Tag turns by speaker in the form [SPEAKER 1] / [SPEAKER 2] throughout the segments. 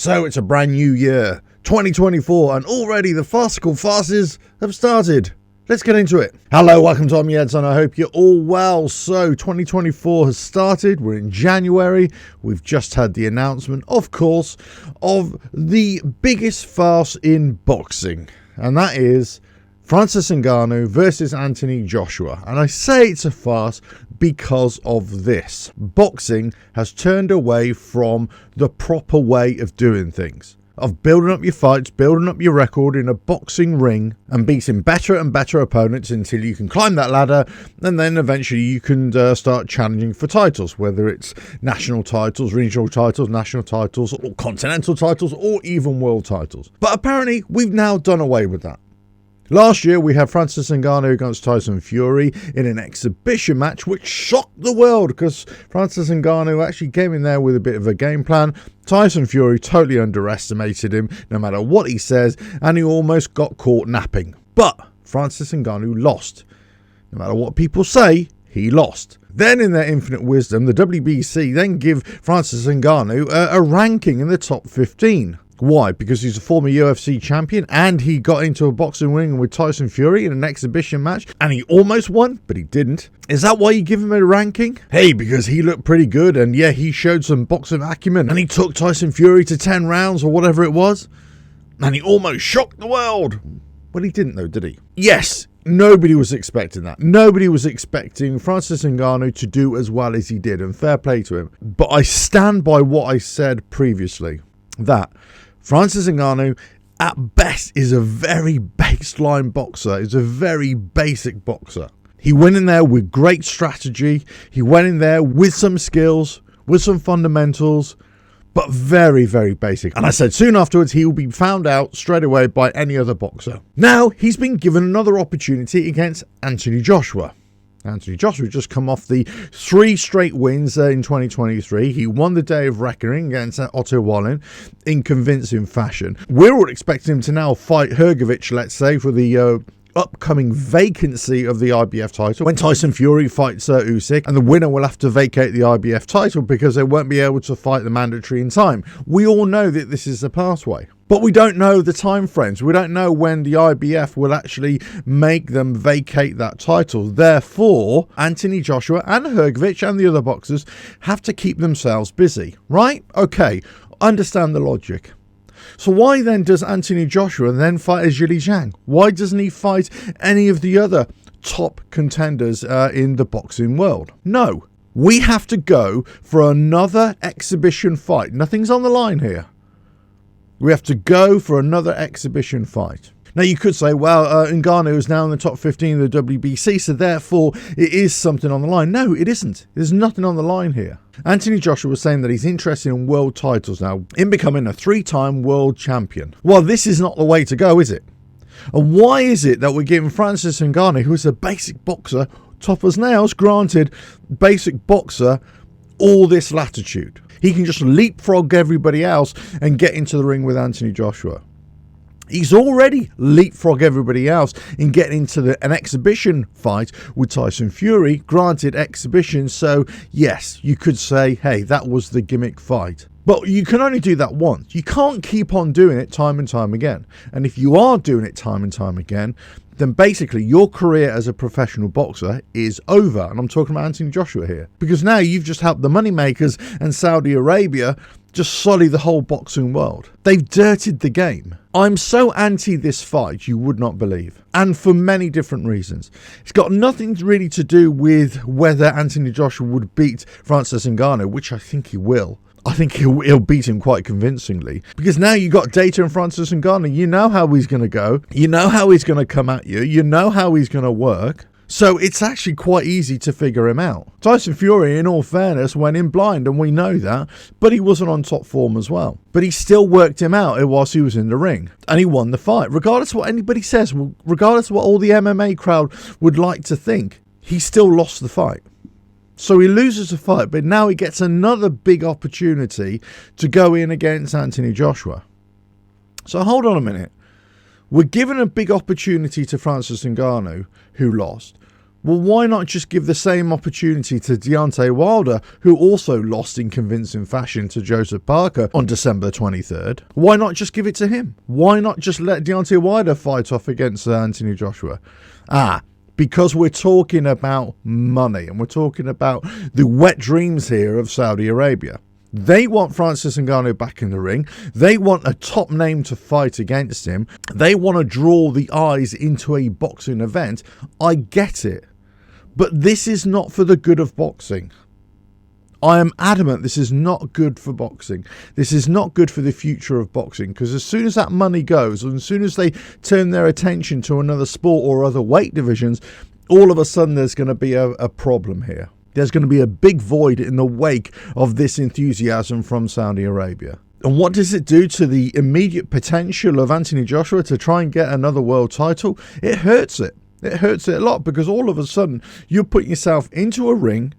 [SPEAKER 1] So it's a brand new year, 2024, and already the farcical farces have started. Let's get into it. Hello, welcome to I'm Edson. I hope you're all well. So 2024 has started. We're in January. We've just had the announcement, of course, of the biggest farce in boxing. And that is Francis Ngannou versus Anthony Joshua. And I say it's a farce because of this. Boxing has turned away from the proper way of doing things, of building up your fights, building up your record in a boxing ring and beating better and better opponents until you can climb that ladder, and then eventually you can start challenging for titles, whether it's national titles, regional titles, national titles, or continental titles, or even world titles. But apparently we've now done away with that. Last year, we had Francis Ngannou against Tyson Fury in an exhibition match, which shocked the world because Francis Ngannou actually came in there with a bit of a game plan. Tyson Fury totally underestimated him, no matter what he says, and he almost got caught napping. But Francis Ngannou lost. No matter what people say, he lost. Then, in their infinite wisdom, the WBC then give Francis Ngannou a ranking in the top 15. Why? Because he's a former UFC champion and he got into a boxing ring with Tyson Fury in an exhibition match and he almost won, but he didn't. Is that why you give him a ranking? Hey, because he looked pretty good and yeah, he showed some boxing acumen and he took Tyson Fury to 10 rounds or whatever it was and he almost shocked the world. Well, he didn't though, did he? Yes. Nobody was expecting that. Nobody was expecting Francis Ngannou to do as well as he did, and fair play to him. But I stand by what I said previously, that Francis Ngannou, at best, is a very baseline boxer. He's a very basic boxer. He went in there with great strategy. He went in there with some skills, with some fundamentals, but very, very basic. And I said soon afterwards, he will be found out straight away by any other boxer. Now, he's been given another opportunity against Anthony Joshua. Anthony Joshua just come off the 3 straight wins in 2023. He won the Day of Reckoning against Otto Wallin in convincing fashion. We're all expecting him to now fight Hrgovic, let's say, for the upcoming vacancy of the IBF title when Tyson Fury fights Usyk, and the winner will have to vacate the IBF title because they won't be able to fight the mandatory in time. We all know that this is the pathway. But we don't know the time frames. We don't know when the IBF will actually make them vacate that title. Therefore, Anthony Joshua and Hrgovic and the other boxers have to keep themselves busy, right? Okay, understand the logic. So why then does Anthony Joshua then fight Zhilei Zhang? Why doesn't he fight any of the other top contenders in the boxing world? No, we have to go for another exhibition fight. Nothing's on the line here. We have to go for another exhibition fight. Now, you could say, well, Ngannou is now in the top 15 of the WBC, so therefore it is something on the line. No, it isn't. There's nothing on the line here. Anthony Joshua was saying that he's interested in world titles now, in becoming a 3-time world champion. Well, this is not the way to go, is it? And why is it that we're giving Francis Ngannou, who is a basic boxer, tough as nails, granted, basic boxer, all this latitude? He can just leapfrog everybody else and get into the ring with Anthony Joshua. He's already leapfrog everybody else in getting into an exhibition fight with Tyson Fury. Granted, exhibition, so yes, you could say, hey, that was the gimmick fight. But you can only do that once. You can't keep on doing it time and time again. And if you are doing it time and time again, then basically your career as a professional boxer is over. And I'm talking about Anthony Joshua here. Because now you've just helped the moneymakers and Saudi Arabia just sully the whole boxing world. They've dirtied the game. I'm so anti this fight, you would not believe. And for many different reasons. It's got nothing really to do with whether Anthony Joshua would beat Francis Ngannou, which I think he will. I think he'll beat him quite convincingly. Because now you got data on Francis Ngannou. You know how he's going to go. You know how he's going to come at you. You know how he's going to work. So it's actually quite easy to figure him out. Tyson Fury, in all fairness, went in blind, and we know that, but he wasn't on top form as well. But he still worked him out whilst he was in the ring, and he won the fight. Regardless of what anybody says, regardless of what all the MMA crowd would like to think, he still lost the fight. So he loses the fight, but now he gets another big opportunity to go in against Anthony Joshua. So hold on a minute. We're given a big opportunity to Francis Ngannou, who lost. Well, why not just give the same opportunity to Deontay Wilder, who also lost in convincing fashion to Joseph Parker on December 23rd? Why not just give it to him? Why not just let Deontay Wilder fight off against Anthony Joshua? Because we're talking about money, and we're talking about the wet dreams here of Saudi Arabia. They want Francis Ngannou back in the ring. They want a top name to fight against him. They want to draw the eyes into a boxing event. I get it. But this is not for the good of boxing. I am adamant this is not good for boxing. This is not good for the future of boxing, because as soon as that money goes, and as soon as they turn their attention to another sport or other weight divisions, all of a sudden there's going to be a problem here. There's going to be a big void in the wake of this enthusiasm from Saudi Arabia. And what does it do to the immediate potential of Anthony Joshua to try and get another world title? It hurts it. It hurts it a lot, because all of a sudden you're putting yourself into a ring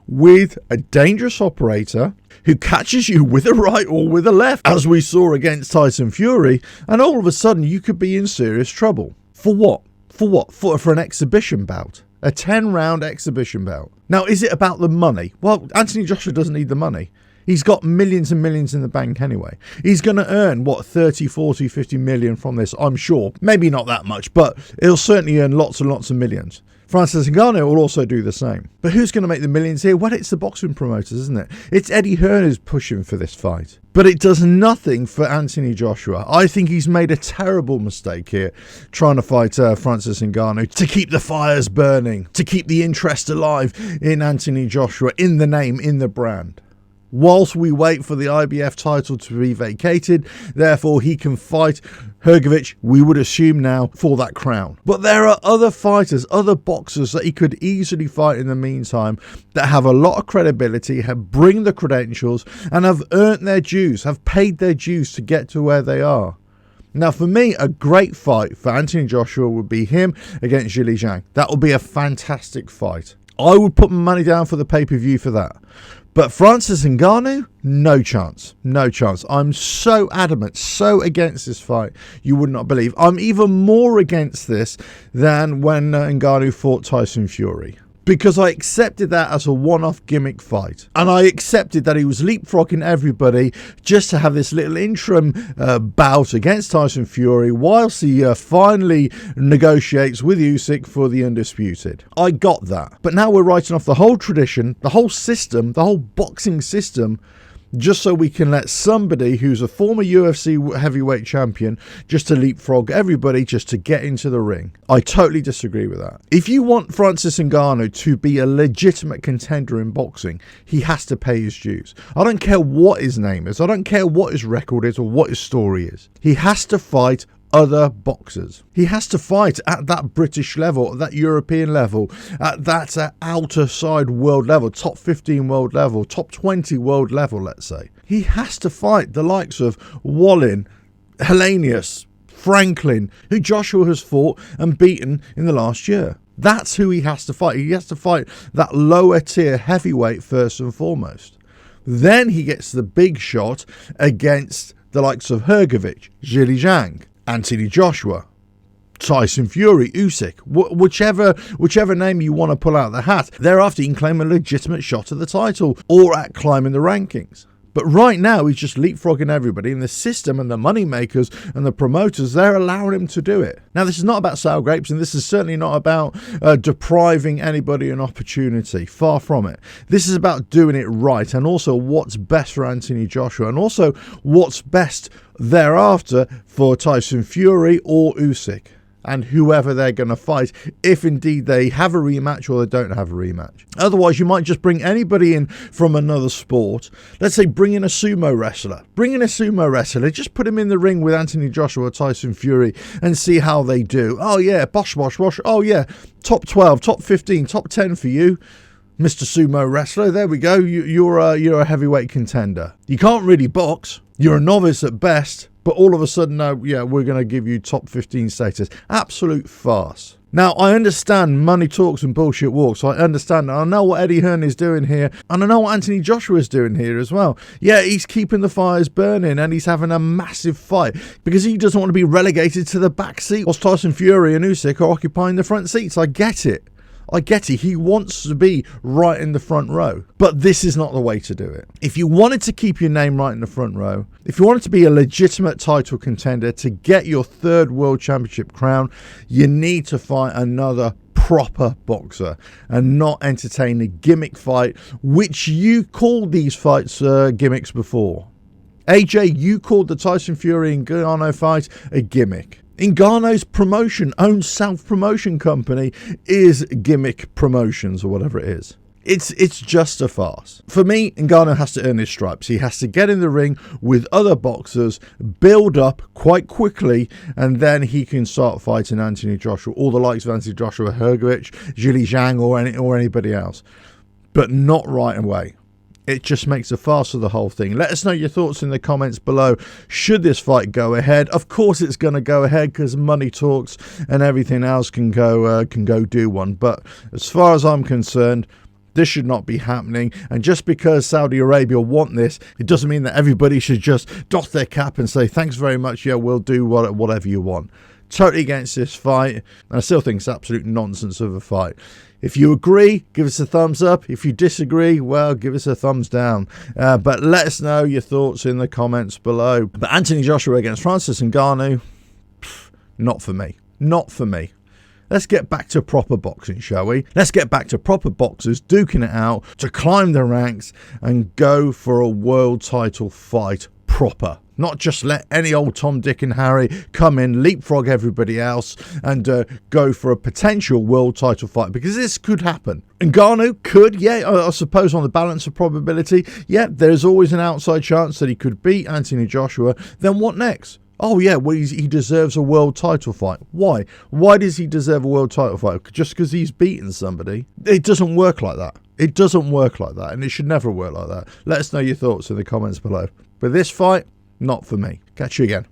[SPEAKER 1] with a dangerous operator who catches you with a right or with a left, as we saw against Tyson Fury, and all of a sudden you could be in serious trouble. For what? For what? For an exhibition bout. A 10-round exhibition bout. Now, is it about the money? Well, Anthony Joshua doesn't need the money. He's got millions and millions in the bank anyway. He's going to earn, 30, 40, 50 million from this, I'm sure. Maybe not that much, but he'll certainly earn lots and lots of millions. Francis Ngannou will also do the same. But who's going to make the millions here? Well, it's the boxing promoters, isn't it? It's Eddie Hearn who's pushing for this fight. But it does nothing for Anthony Joshua. I think he's made a terrible mistake here, trying to fight Francis Ngannou, to keep the fires burning, to keep the interest alive in Anthony Joshua, in the name, in the brand. Whilst we wait for the IBF title to be vacated, therefore he can fight Hrgović, we would assume now, for that crown. But there are other fighters, other boxers that he could easily fight in the meantime that have a lot of credibility, bring the credentials, and have earned their dues, have paid their dues to get to where they are. Now, for me, a great fight for Anthony Joshua would be him against Zhilei Zhang. That would be a fantastic fight. I would put my money down for the pay-per-view for that. But Francis Ngannou, no chance. No chance. I'm so adamant, so against this fight, you would not believe. I'm even more against this than when Ngannou fought Tyson Fury. Because I accepted that as a one-off gimmick fight. And I accepted that he was leapfrogging everybody just to have this little interim bout against Tyson Fury whilst he finally negotiates with Usyk for the undisputed. I got that. But now we're writing off the whole tradition, the whole system, the whole boxing system, just so we can let somebody who's a former UFC heavyweight champion just to leapfrog everybody just to get into the ring. I totally disagree with that. If you want Francis Ngannou to be a legitimate contender in boxing, he has to pay his dues. I don't care what his name is. I don't care what his record is or what his story is. He has to fight other boxers. He has to fight at that British level, at that European level, at that outer side world level, top 15 world level, top 20 world level, let's say. He has to fight the likes of Wallin, Helenius, Franklin, who Joshua has fought and beaten in the last year. That's who he has to fight. He has to fight that lower tier heavyweight first and foremost. Then he gets the big shot against the likes of Hrgović, Zhilei Zhang, Anthony Joshua, Tyson Fury, Usyk, whichever name you want to pull out of the hat. Thereafter, you can claim a legitimate shot at the title or at climbing the rankings. But right now, he's just leapfrogging everybody, and the system and the money makers and the promoters, they're allowing him to do it. Now, this is not about sour grapes, and this is certainly not about depriving anybody an opportunity. Far from it. This is about doing it right, and also what's best for Anthony Joshua, and also what's best thereafter for Tyson Fury or Usyk, and whoever they're going to fight, if indeed they have a rematch or they don't have a rematch. Otherwise, you might just bring anybody in from another sport. Let's say bring in a sumo wrestler. Bring in a sumo wrestler. Just put him in the ring with Anthony Joshua or Tyson Fury and see how they do. Oh, yeah, bosh, bosh, bosh. Oh, yeah, top 12, top 15, top 10 for you, Mr. Sumo Wrestler. There we go. You're a heavyweight contender. You can't really box. You're a novice at best. But all of a sudden, no, yeah, we're going to give you top 15 status. Absolute farce. Now, I understand money talks and bullshit walks. I understand. I know what Eddie Hearn is doing here. And I know what Anthony Joshua is doing here as well. Yeah, he's keeping the fires burning and he's having a massive fight because he doesn't want to be relegated to the back seat whilst Tyson Fury and Usyk are occupying the front seats. I get it. I get it. He wants to be right in the front row. But this is not the way to do it. If you wanted to keep your name right in the front row, if you wanted to be a legitimate title contender to get your third world championship crown, you need to fight another proper boxer and not entertain a gimmick fight, which you called these fights gimmicks before. AJ, you called the Tyson Fury and Ngannou fight a gimmick. Ngannou's own self-promotion company is Gimmick Promotions or whatever it is. It's just a farce. For me, Ngannou has to earn his stripes. He has to get in the ring with other boxers, build up quite quickly, and then he can start fighting Anthony Joshua, all the likes of Anthony Joshua, Hrgovic, Zhilei Zhang, or anybody else. But not right away. It just makes a farce of the whole thing. Let us know your thoughts in the comments below. Should this fight go ahead? Of course it's going to go ahead because money talks and everything else can go do one. But as far as I'm concerned, this should not be happening. And just because Saudi Arabia want this, it doesn't mean that everybody should just doff their cap and say, thanks very much, yeah, we'll do whatever you want. Totally against this fight, and I still think it's absolute nonsense of a fight. If you agree, give us a thumbs up. If you disagree, well, give us a thumbs down. But let us know your thoughts in the comments below. But Anthony Joshua against Francis Ngannou, not for me. Not for me. Let's get back to proper boxing, shall we? Let's get back to proper boxers duking it out to climb the ranks and go for a world title fight proper. Not just let any old Tom, Dick and Harry come in, leapfrog everybody else and go for a potential world title fight, because this could happen. Ngannou could, yeah, I suppose on the balance of probability, yeah, there's always an outside chance that he could beat Anthony Joshua. Then what next? Oh yeah, well, he deserves a world title fight. Why? Why does he deserve a world title fight? Just because he's beaten somebody? It doesn't work like that. It doesn't work like that, and it should never work like that. Let us know your thoughts in the comments below. But this fight, not for me. Catch you again.